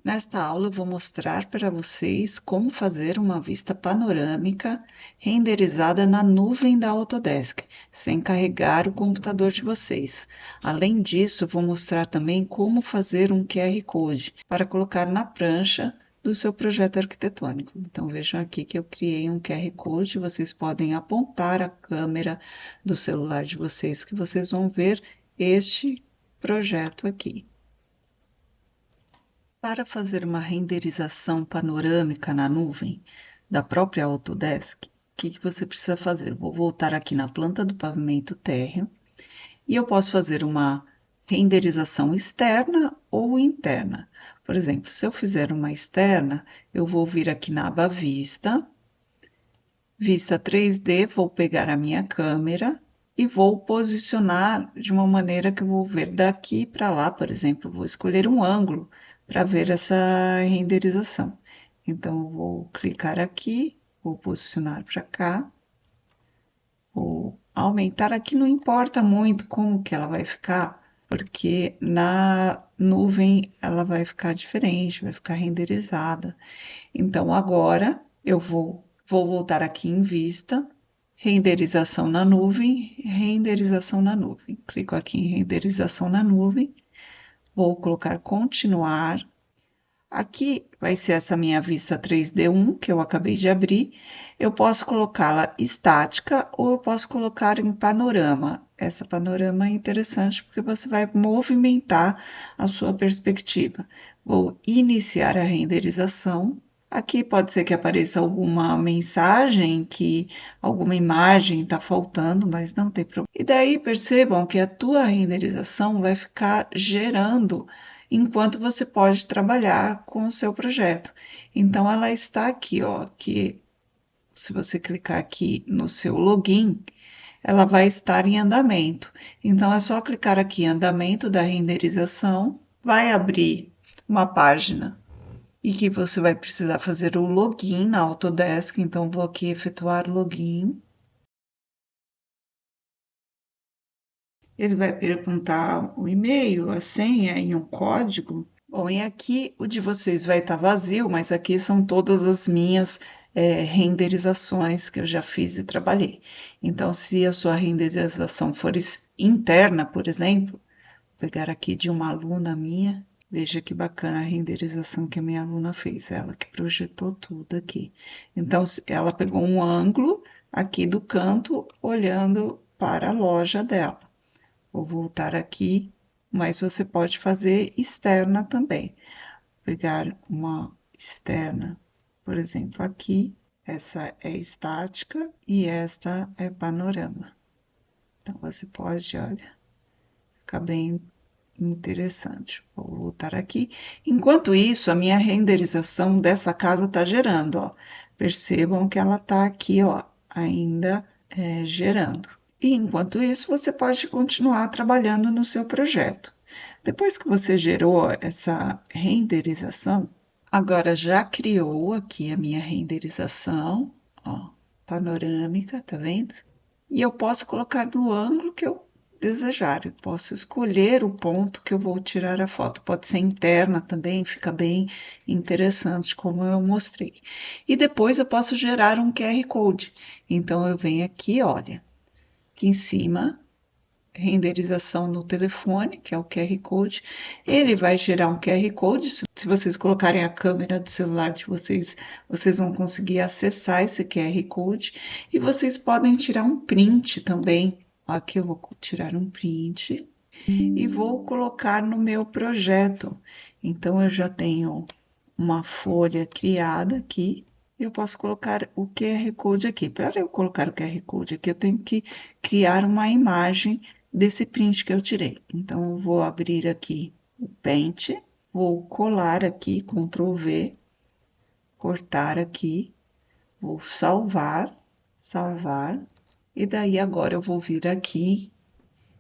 Nesta aula, eu vou mostrar para vocês como fazer uma vista panorâmica renderizada na nuvem da Autodesk, sem carregar o computador de vocês. Além disso, vou mostrar também como fazer um QR Code para colocar na prancha do seu projeto arquitetônico. Então, vejam aqui que eu criei um QR Code, vocês podem apontar a câmera do celular de vocês, que vocês vão ver este projeto aqui. Para fazer uma renderização panorâmica na nuvem da própria Autodesk, o que você precisa fazer? Vou voltar aqui na planta do pavimento térreo e eu posso fazer uma renderização externa ou interna. Por exemplo, se eu fizer uma externa, eu vou vir aqui na aba Vista, Vista 3D, vou pegar a minha câmera e vou posicionar de uma maneira que eu vou ver daqui para lá, por exemplo, vou escolher um ângulo para ver essa renderização. Então, eu vou clicar aqui, vou posicionar para cá, vou aumentar aqui, não importa muito como que ela vai ficar, porque na nuvem ela vai ficar diferente, vai ficar renderizada. Então, agora eu vou voltar aqui em Vista, renderização na nuvem, renderização na nuvem. Clico aqui em renderização na nuvem, vou colocar continuar. Aqui vai ser essa minha vista 3D1 que eu acabei de abrir. Eu posso colocá-la estática ou eu posso colocar em panorama. Essa panorama é interessante porque você vai movimentar a sua perspectiva. Vou iniciar a renderização. Aqui pode ser que apareça alguma mensagem, que alguma imagem está faltando, mas não tem problema. E daí percebam que a tua renderização vai ficar gerando enquanto você pode trabalhar com o seu projeto. Então, ela está aqui, ó, que se você clicar aqui no seu login, ela vai estar em andamento. Então, é só clicar aqui em andamento da renderização, vai abrir uma página e que você vai precisar fazer o login na Autodesk. Então, vou aqui efetuar login. Ele vai perguntar o e-mail, a senha e um código. Bom, e aqui o de vocês vai estar vazio, mas aqui são todas as minhas renderizações que eu já fiz e trabalhei. Então, se a sua renderização for interna, por exemplo, vou pegar aqui de uma aluna minha, veja que bacana a renderização que a minha aluna fez, ela que projetou tudo aqui. Então, ela pegou um ângulo aqui do canto, olhando para a loja dela. Vou voltar aqui, mas você pode fazer externa também. Pegar uma externa, por exemplo, aqui, essa é estática e esta é panorama. Então, você pode, olha, ficar bem interessante. Vou voltar aqui. Enquanto isso, a minha renderização dessa casa está gerando, ó. Percebam que ela está aqui, ó, ainda gerando. E enquanto isso, você pode continuar trabalhando no seu projeto. Depois que você gerou essa renderização, agora já criou aqui a minha renderização, ó, panorâmica, tá vendo? E eu posso colocar no ângulo que eu desejar. Eu posso escolher o ponto que eu vou tirar a foto. Pode ser interna também, fica bem interessante, como eu mostrei. E depois eu posso gerar um QR Code. Então, eu venho aqui, olha, aqui em cima, renderização no telefone, que é o QR Code. Ele vai gerar um QR Code. Se vocês colocarem a câmera do celular de vocês, vocês vão conseguir acessar esse QR Code. E vocês podem tirar um print também. Aqui eu vou tirar um print e vou colocar no meu projeto. Então, eu já tenho uma folha criada aqui. Eu posso colocar o QR Code aqui. Para eu colocar o QR Code aqui, eu tenho que criar uma imagem desse print que eu tirei. Então, eu vou abrir aqui o Paint, vou colar aqui, Ctrl V, cortar aqui, vou salvar, e daí agora eu vou vir aqui,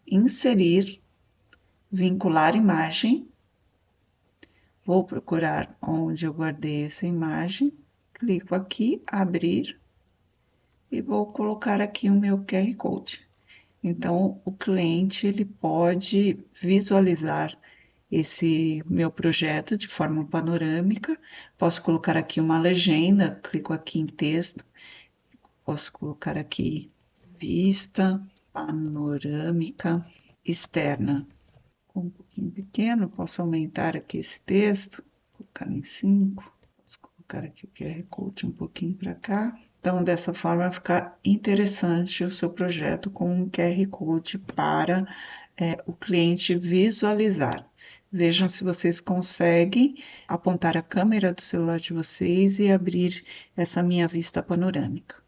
inserir, vincular imagem, vou procurar onde eu guardei essa imagem, clico aqui, abrir, e vou colocar aqui o meu QR Code. Então, o cliente ele pode visualizar esse meu projeto de forma panorâmica. Posso colocar aqui uma legenda, clico aqui em texto, posso colocar aqui vista panorâmica externa. Um pouquinho pequeno, posso aumentar aqui esse texto, colocar em 5, posso colocar aqui o QR Code um pouquinho para cá. Então, dessa forma, vai ficar interessante o seu projeto com um QR Code para o cliente visualizar. Vejam se vocês conseguem apontar a câmera do celular de vocês e abrir essa minha vista panorâmica.